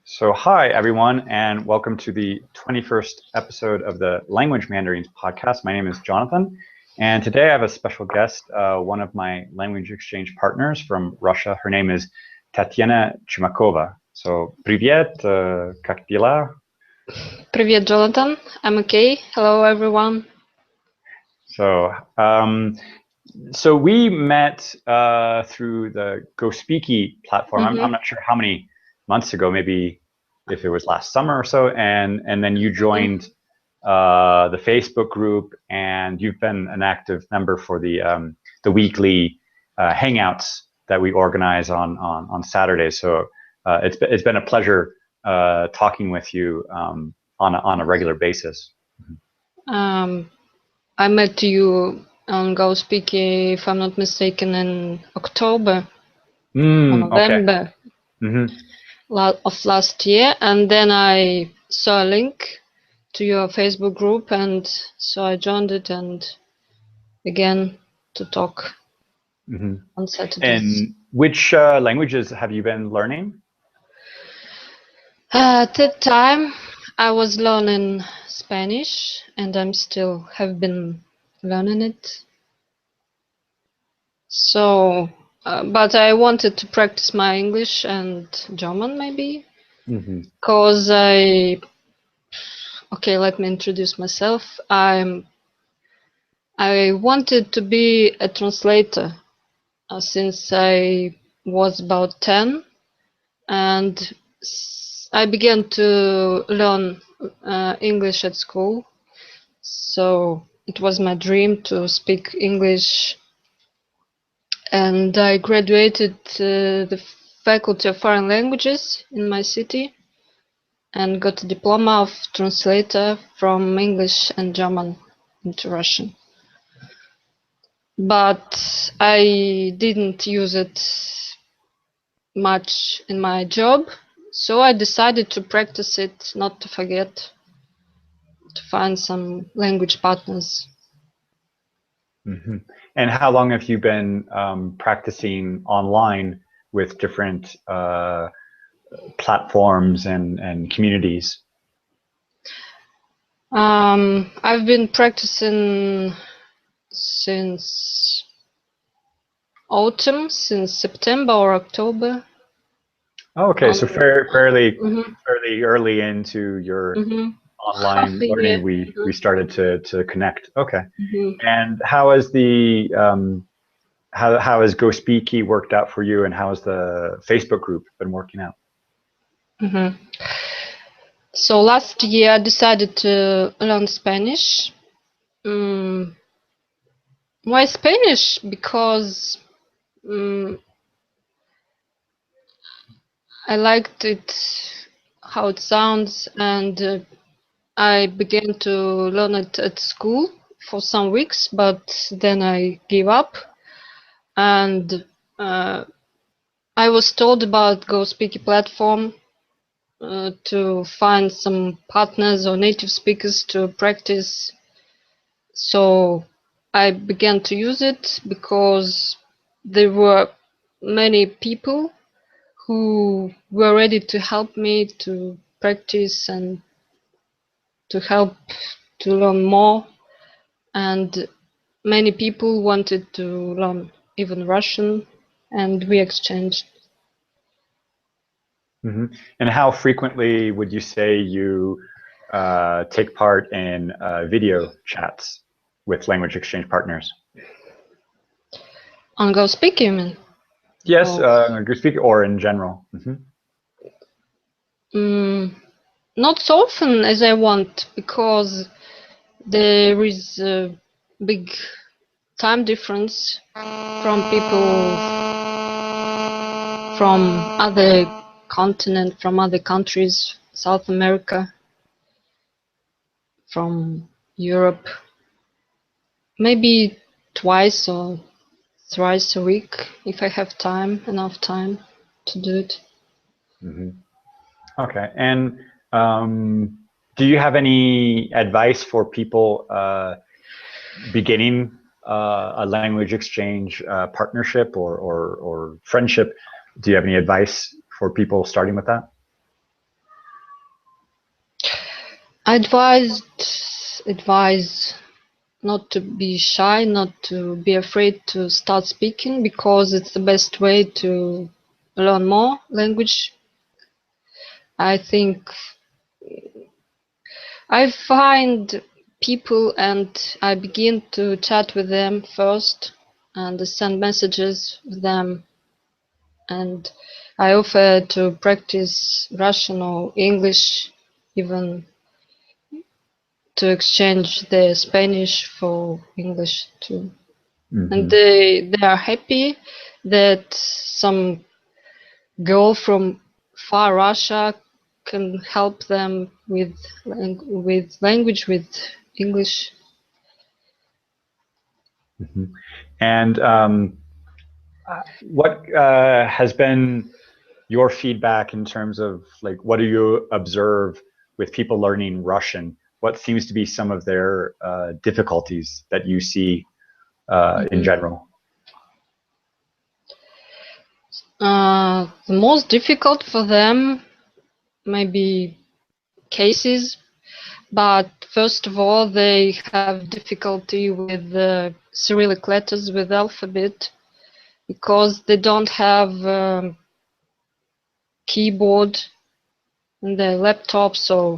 So hi, everyone, and welcome to the 21st episode of the Language Meanderings podcast. My name is Jonathan, and today I have a special guest, one of my language exchange partners from Russia. Her name is Tatiana Chumakova. So, привет, как дела? Привет, Jonathan. I'm okay. Hello, everyone. So we met through the GoSpeaky platform. I'm not sure how many months ago, maybe if it was last summer or so, and then you joined the Facebook group, and you've been an active member for the weekly hangouts that we organize on Saturdays. So it's been a pleasure talking with you on a regular basis. I met you on GoSpeaky, if I'm not mistaken, in October or November of last year, and then I saw a link to your Facebook group, and so I joined it and began to talk on Saturdays. And which languages have you been learning? At that time, I was learning Spanish, and I'm still have been learning it. So, but I wanted to practice my English and German, maybe, because okay, let me introduce myself. I wanted to be a translator since I was about 10, and I began to learn English at school. So it was my dream to speak English, and I graduated the Faculty of Foreign Languages in my city and got a diploma of translator from English and German into Russian. But I didn't use it much in my job, so I decided to practice it, not to forget, to find some language partners. And how long have you been practicing online with different platforms and communities? I've been practicing since autumn, since September or October. Oh, okay, so fairly early into your online learning, we started to connect. Okay, and how has the how has GoSpeaky worked out for you, and how has the Facebook group been working out? So last year I decided to learn Spanish. Why Spanish? Because I liked it, how it sounds, and I began to learn it at school for some weeks, but then I gave up. And I was told about GoSpeaky platform to find some partners or native speakers to practice. So I began to use it because there were many people who were ready to help me to practice and to help to learn more, and many people wanted to learn even Russian, and we exchanged. And how frequently would you say you take part in video chats with language exchange partners? On GoSpeaky, you mean? Yes, GoSpeaky or in general. Not so often as I want, because there is a big time difference from people from other continent, from other countries, South America, from Europe. Maybe twice or thrice a week if I have time, enough time to do it. Okay, and do you have any advice for people beginning a language exchange partnership or friendship? Do you have any advice for people starting with that? I advise not to be shy, not to be afraid to start speaking, because it's the best way to learn more language. I think I find people and I begin to chat with them first and send messages with them, and I offer to practice Russian or English, even to exchange the Spanish for English too. And they are happy that some girl from far Russia can help them with language, with English. And what has been your feedback in terms of, like, what do you observe with people learning Russian? What seems to be some of their difficulties that you see in general? The most difficult for them may be cases, but first of all, they have difficulty with the Cyrillic letters, with alphabet, because they don't have keyboard in their laptops or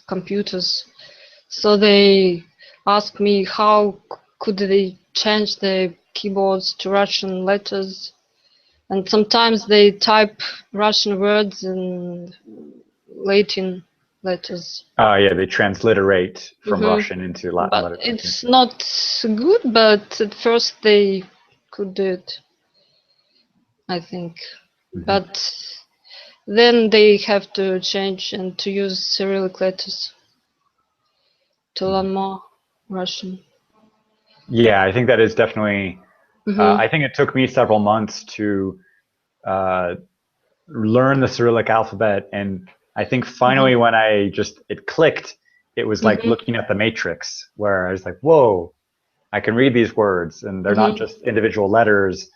computers. So they ask me how could they change the keyboards to Russian letters, and sometimes they type Russian words in Latin letters. Yeah, they transliterate from Russian into Latin But letters. it's not good, but at first they could do it, I think. But then they have to change and to use Cyrillic letters to learn more Russian. Yeah, I think that is definitely, I think it took me several months to learn the Cyrillic alphabet, and I think finally when it clicked, it was like looking at the Matrix, where I was like, whoa, I can read these words, and they're not just individual letters.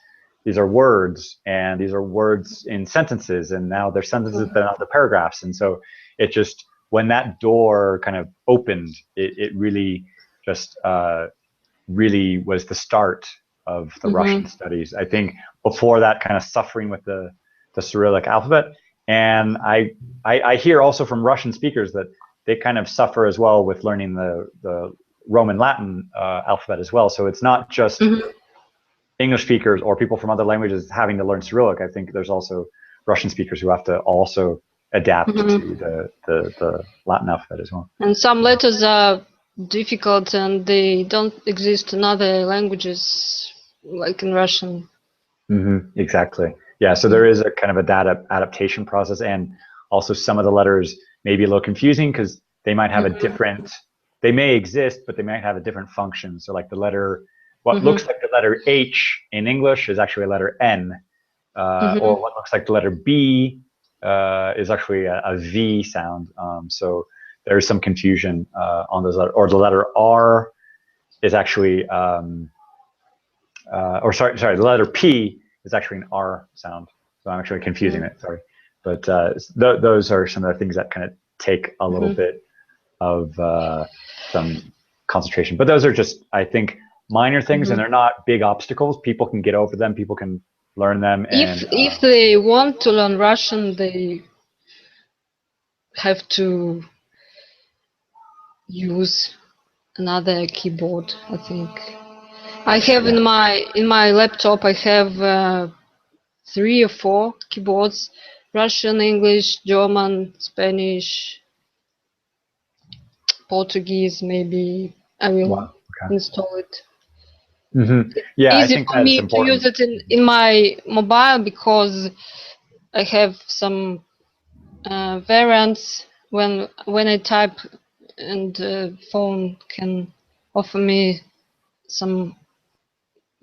These are words, and these are words in sentences, and now they're sentences, they're not the paragraphs. And so it just, when that door kind of opened, it really just really was the start of the Russian studies. I think before that, kind of suffering with the Cyrillic alphabet. And I hear also from Russian speakers that they kind of suffer as well with learning the Roman Latin alphabet as well. So it's not just English speakers or people from other languages having to learn Cyrillic. I think there's also Russian speakers who have to also adapt to the Latin alphabet as well. And some letters are difficult and they don't exist in other languages, like in Russian. Exactly. Yeah, so there is a kind of adaptation process, and also some of the letters may be a little confusing because they might have a different, they may exist, but they might have a different function. So like the letter, what looks like the letter H in English is actually a letter N, or what looks like the letter B is actually a V sound. So there's some confusion on those letters, or the letter R is actually, or sorry, the letter P is actually an R sound. So I'm actually confusing it, sorry. But those are some of the things that kind of take a little bit of some concentration. But those are just, I think, minor things, and they're not big obstacles. People can get over them. People can learn them. And if they want to learn Russian, they have to use another keyboard, I think. I have in my laptop, I have 3 or 4 keyboards: Russian, English, German, Spanish, Portuguese. Maybe I will install it. Yeah, It's I easy think for that's me to important. use it in my mobile, because I have some variants when I type, and the phone can offer me some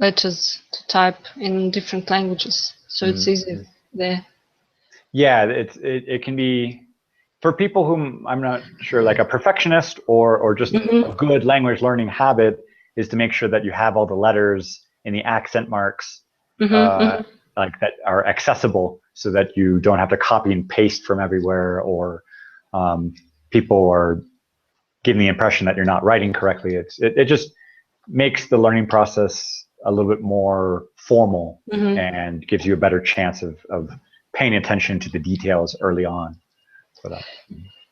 letters to type in different languages, so it's easy there. Yeah, it can be, for people whom I'm not sure, like a perfectionist or just a good language learning habit is to make sure that you have all the letters and the accent marks like that are accessible, so that you don't have to copy and paste from everywhere, or people are giving the impression that you're not writing correctly. It just makes the learning process a little bit more formal and gives you a better chance of paying attention to the details early on.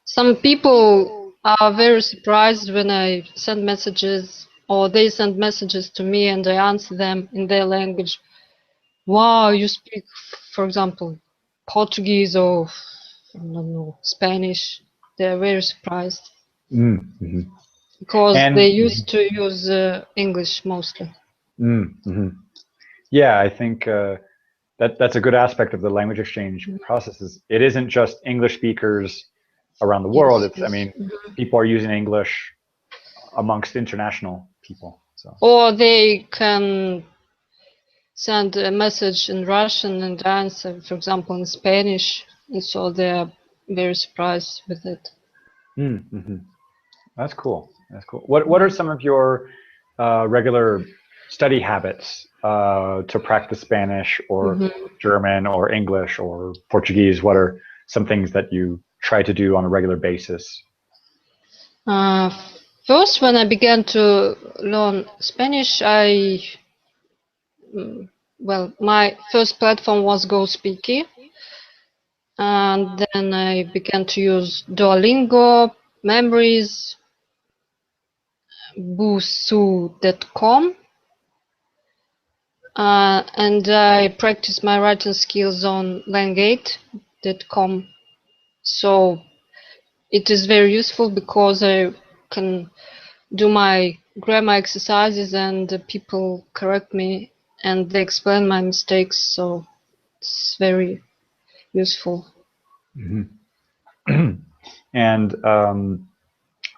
Some people are very surprised when I send messages, or they send messages to me and I answer them in their language. Wow, you speak, for example, Portuguese or I don't know, Spanish. They're very surprised because they used to use English mostly. Yeah, I think that's a good aspect of the language exchange process. It isn't just English speakers around the world. I mean, people are using English amongst international people. So. Or they can send a message in Russian and answer, for example, in Spanish, and so they're very surprised with it. That's cool. That's cool. What are some of your regular study habits to practice Spanish or German or English or Portuguese? What are some things that you try to do on a regular basis? First, when I began to learn Spanish, my first platform was GoSpeaky, and then I began to use Duolingo, Memories, Busuu.com, and I practiced my writing skills on Langate.com. So it is very useful because I can do my grammar exercises and people correct me and they explain my mistakes, so it's very useful. And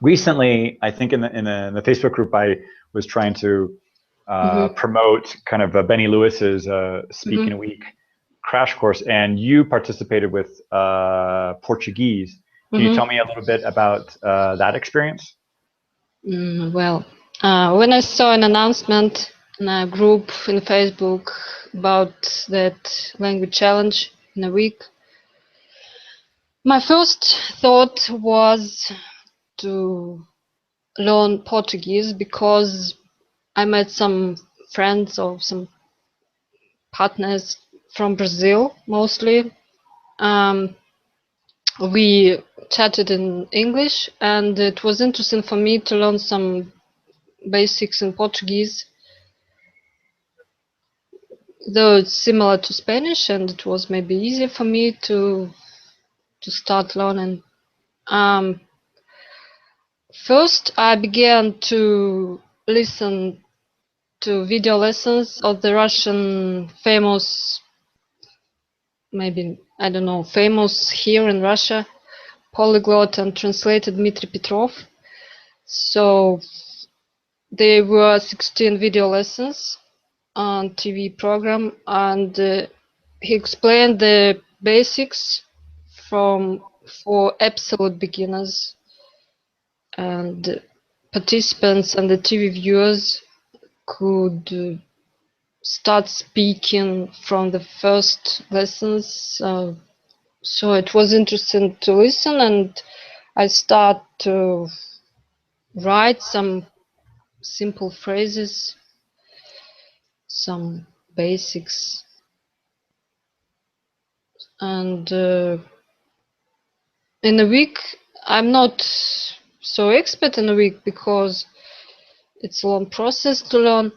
recently, I think in the Facebook group, I was trying to promote kind of Benny Lewis's Speak in a Week crash course, and you participated with Portuguese. Can you tell me a little bit about that experience? When I saw an announcement in a group in Facebook about that language challenge in a week, my first thought was to learn Portuguese because I met some friends or some partners from Brazil mostly. We chatted in English and it was interesting for me to learn some basics in Portuguese, though it's similar to Spanish, and it was maybe easier for me to start learning. First, I began to listen to video lessons of the Russian famous, maybe, I don't know, famous here in Russia, polyglot and translator Dmitry Petrov. So there were 16 video lessons on TV program, and he explained the basics for absolute beginners, and participants and the TV viewers could start speaking from the first lessons. So it was interesting to listen, and I start to write some simple phrases, some basics, and in a week I'm not so expert in a week because it's a long process to learn,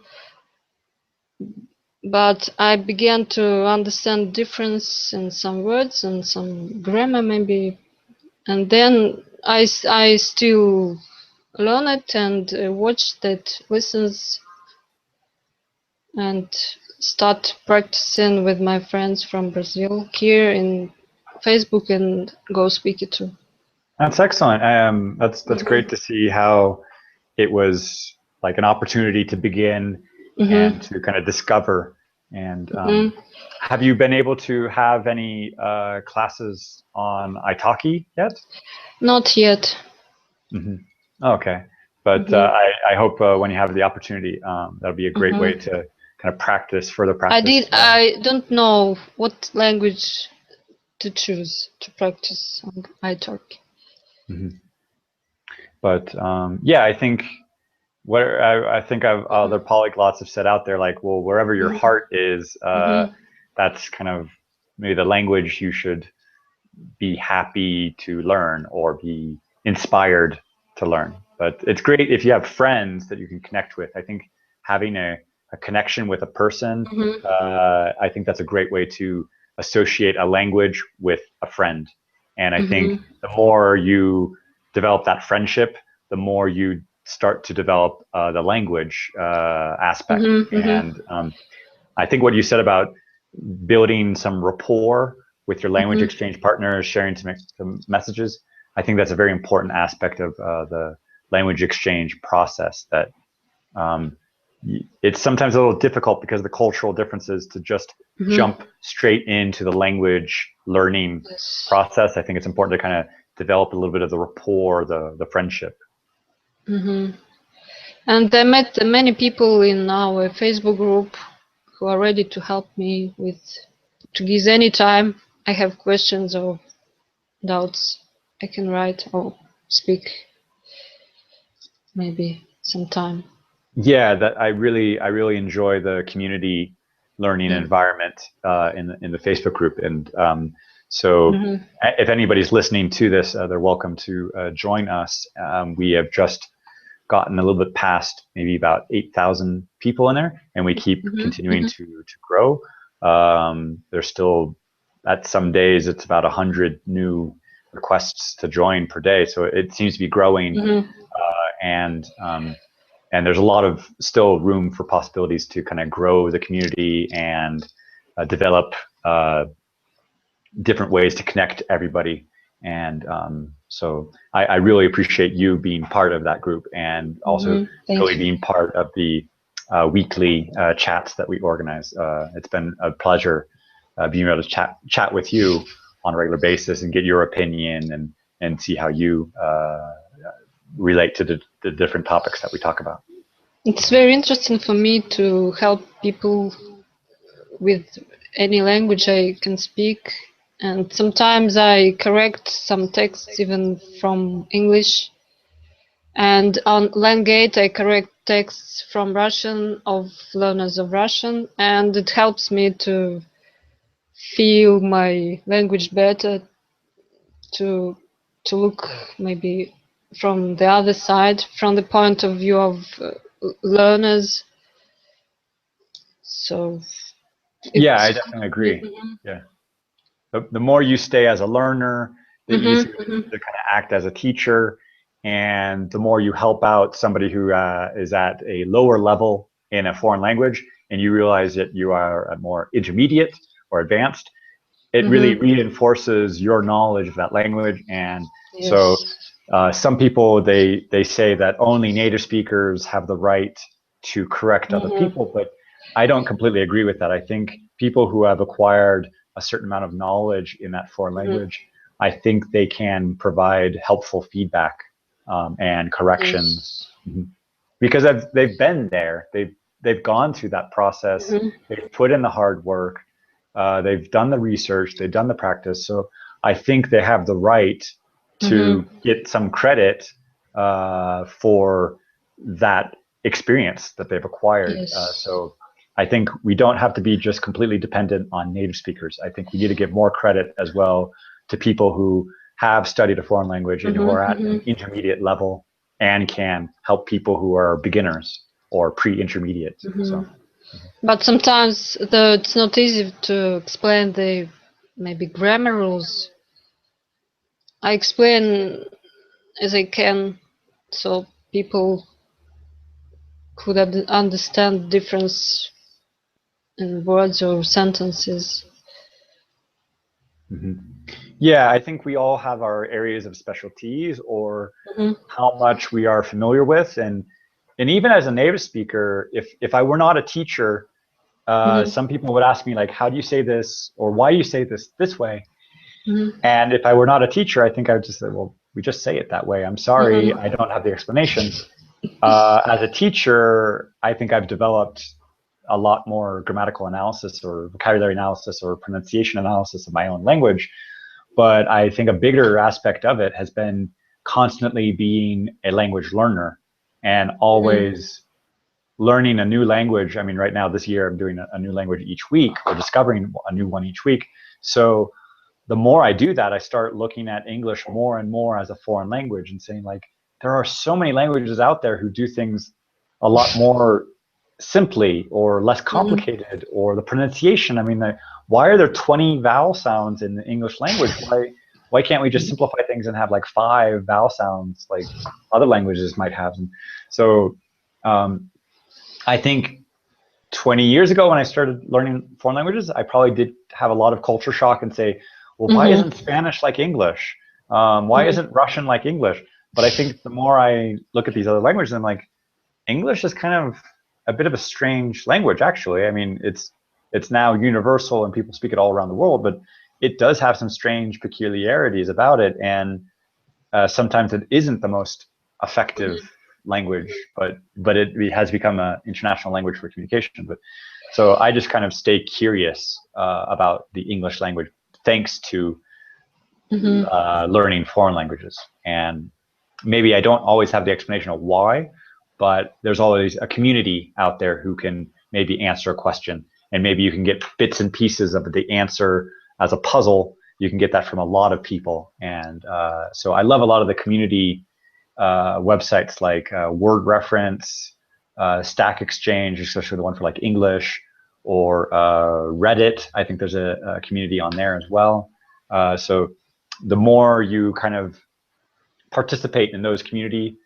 but I began to understand difference in some words and some grammar maybe, and then I still learn it and watch that lessons and start practicing with my friends from Brazil here in Facebook and GoSpeaky too. That's excellent. That's great to see how it was like an opportunity to begin and to kind of discover. And have you been able to have any classes on italki yet? Not yet. Okay, but I hope when you have the opportunity, that'll be a great way to kind of further practice. I don't know what language to choose to practice on italki. But yeah, I think what I think other polyglots have said out there, like, well, wherever your heart is, that's kind of maybe the language you should be happy to learn or be inspired to learn. But it's great if you have friends that you can connect with. I think having a connection with a person, I think that's a great way to associate a language with a friend. And I think the more you develop that friendship, the more you start to develop the language aspect. And I think what you said about building some rapport with your language exchange partners, sharing some messages, I think that's a very important aspect of the language exchange process. That it's sometimes a little difficult because of the cultural differences to just jump straight into the language learning process. I think it's important to kind of develop a little bit of the rapport, the friendship. And I met many people in our Facebook group who are ready to help me with Portuguese anytime I have questions or doubts. I can write or speak maybe sometime. Yeah, that I really enjoy the community learning environment in the Facebook group, and so if anybody's listening to this, they're welcome to join us. We have just gotten a little bit past maybe about 8,000 people in there, and we keep continuing to grow. There's still, at some days, it's about 100 new requests to join per day, so it seems to be growing, and there's a lot of still room for possibilities to kind of grow the community and develop different ways to connect everybody. And so I really appreciate you being part of that group, and also really being part of the weekly chats that we organize. It's been a pleasure being able to chat with you on a regular basis and get your opinion and see how you relate to the different topics that we talk about. It's very interesting for me to help people with any language I can speak, and sometimes I correct some texts even from English, and on Langate I correct texts from Russian of learners of Russian, and it helps me to feel my language better, to look maybe from the other side, from the point of view of learners. So yeah, I definitely agree. Yeah, the more you stay as a learner, the easier it is to kind of act as a teacher, and the more you help out somebody who is at a lower level in a foreign language, and you realize that you are a more intermediate or advanced, it really reinforces your knowledge of that language. And so some people, they say that only native speakers have the right to correct other people, but I don't completely agree with that. I think people who have acquired a certain amount of knowledge in that foreign language, I think they can provide helpful feedback and corrections, because they've been there. They've gone through that process. They've put in the hard work. They've done the research, they've done the practice. So I think they have the right to get some credit for that experience that they've acquired. So I think we don't have to be just completely dependent on native speakers. I think we need to give more credit as well to people who have studied a foreign language and who are at an intermediate level and can help people who are beginners or pre-intermediate. So. But sometimes it's not easy to explain the maybe grammar rules. I explain as I can, so people could understand the difference in words or sentences. Yeah, I think we all have our areas of specialties or how much we are familiar with, and even as a native speaker, if I were not a teacher, some people would ask me, like, how do you say this, or why do you say this way? And if I were not a teacher, I think I would just say, well, we just say it that way. I'm sorry, I don't have the explanation. As a teacher, I think I've developed a lot more grammatical analysis or vocabulary analysis or pronunciation analysis of my own language. But I think a bigger aspect of it has been constantly being a language learner and always learning a new language. I mean, right now this year I'm doing a new language each week, or discovering a new one each week. So the more I do that, I start looking at English more and more as a foreign language and saying, like, there are so many languages out there who do things a lot more simply or less complicated, or the pronunciation. I mean, why are there 20 vowel sounds in the English language? Why can't we just simplify things and have like 5 vowel sounds like other languages might have? And so I think 20 years ago when I started learning foreign languages, I probably did have a lot of culture shock and say, well, why isn't Spanish like English? Why isn't Russian like English? But I think the more I look at these other languages, I'm like, English is kind of a bit of a strange language, actually. I mean, it's now universal and people speak it all around the world, but it does have some strange peculiarities about it. And sometimes it isn't the most effective language, but it has become an international language for communication. But so I just kind of stay curious about the English language, thanks to learning foreign languages. And maybe I don't always have the explanation of why, but there's always a community out there who can maybe answer a question, and maybe you can get bits and pieces of the answer as a puzzle. You can get that from a lot of people. And so I love a lot of the community websites like Word Reference, Stack Exchange, especially the one for like English, or Reddit. I think there's a community on there as well. So the more you kind of participate in those community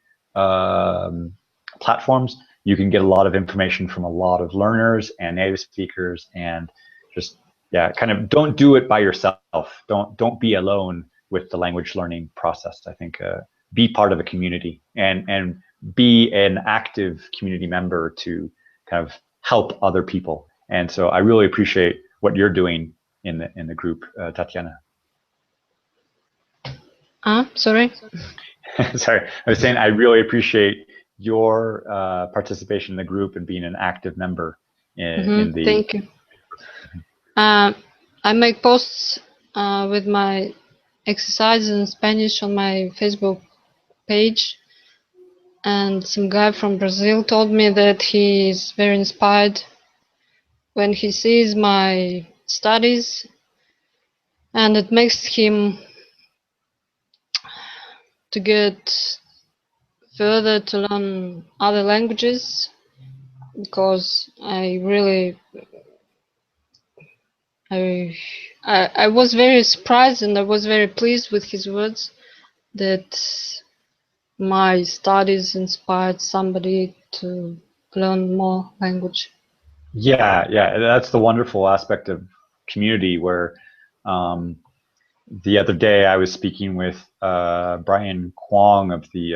platforms, you can get a lot of information from a lot of learners and native speakers, and just kind of don't do it by yourself. Don't be alone with the language learning process. I think be part of a community and be an active community member to kind of help other people. And so I really appreciate what you're doing in the group, Tatiana. Sorry. Sorry, I was saying I really appreciate your participation in the group and being an active member in the. Thank you. I make posts with my exercises in Spanish on my Facebook page, and some guy from Brazil told me that he is very inspired when he sees my studies, and it makes him to get further to learn other languages, because I was very surprised, and I was very pleased with his words that my studies inspired somebody to learn more language. Yeah, that's the wonderful aspect of community, where the other day I was speaking with Brian Kwong of the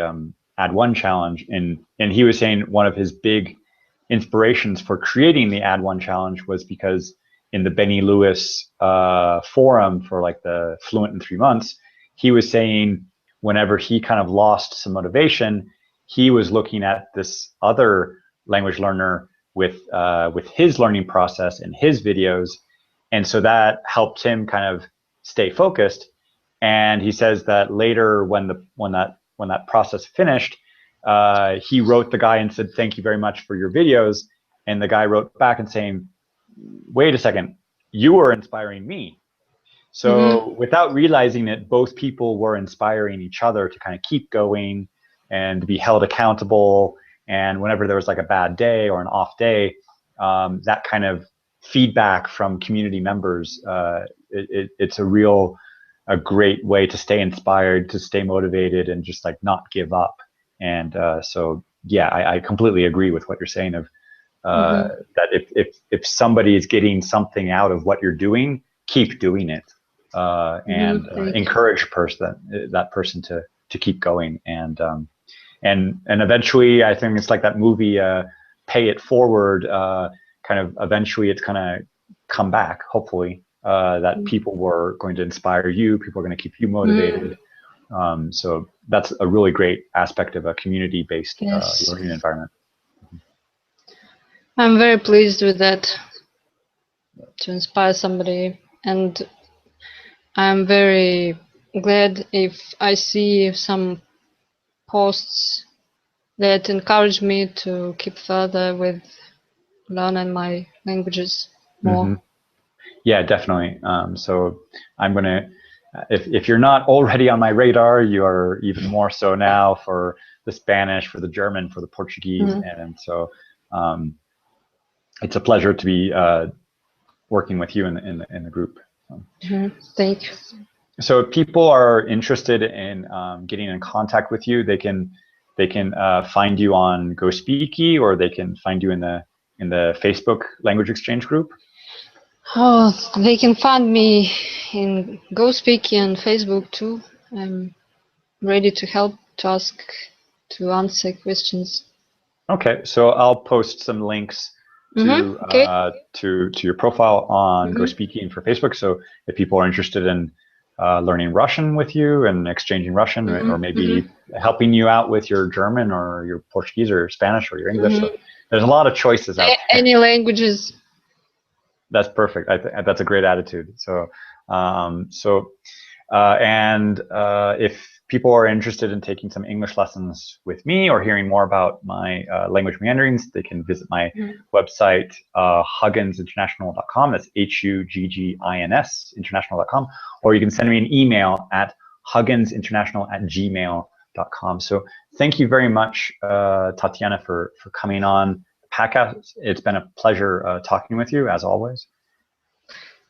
Add One Challenge, and he was saying one of his big inspirations for creating the Add One Challenge was because in the Benny Lewis forum for like the Fluent in 3 months, he was saying whenever he kind of lost some motivation, he was looking at this other language learner with his learning process and his videos, and so that helped him kind of stay focused. And he says that later, when that process finished, he wrote the guy and said, "Thank you very much for your videos." And the guy wrote back and saying, "Wait a second, you were inspiring me." So without realizing it, both people were inspiring each other to kind of keep going and to be held accountable. And whenever there was like a bad day or an off day, that kind of feedback from community members, it's a great way to stay inspired, to stay motivated, and just like not give up. And so yeah, I completely agree with what you're saying of that if somebody is getting something out of what you're doing, keep doing it, and encourage that person to keep going. And eventually, I think it's like that movie Pay It Forward, kind of eventually it's gonna come back, hopefully, that people were going to inspire you, people are going to keep you motivated. So that's a really great aspect of a community-based learning environment. I'm very pleased with that, to inspire somebody, and I'm very glad if I see some posts that encourage me to keep further with learning my languages more. Mm-hmm. Yeah, definitely. So I'm going to, if you're not already on my radar, you are even more so now for the Spanish, for the German, for the Portuguese. And so it's a pleasure to be working with you in the group. Thank you. So if people are interested in getting in contact with you, they can find you on GoSpeaky, or they can find you in the Facebook language exchange group. Oh, they can find me in GoSpeaky and Facebook too. I'm ready to help, to answer questions. Okay, so I'll post some links to to your profile on GoSpeaky and for Facebook. So if people are interested in learning Russian with you and exchanging Russian, or maybe helping you out with your German or your Portuguese or your Spanish or your English, so there's a lot of choices out there. Any languages. That's perfect. That's a great attitude. So, if people are interested in taking some English lessons with me or hearing more about my language meanderings, they can visit my website, hugginsinternational.com. That's HUGGINS international.com, or you can send me an email at hugginsinternational@gmail.com. So thank you very much, Tatiana, for coming on podcast. It's been a pleasure talking with you, as always.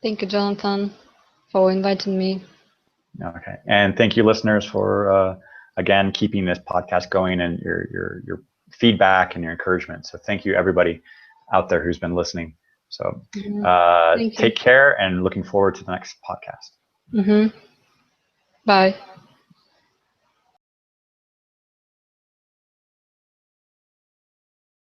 Thank you, Jonathan, for inviting me. Okay, and thank you, listeners, for again keeping this podcast going and your feedback and your encouragement. So thank you, everybody out there who's been listening. So take care, and looking forward to the next podcast. Bye.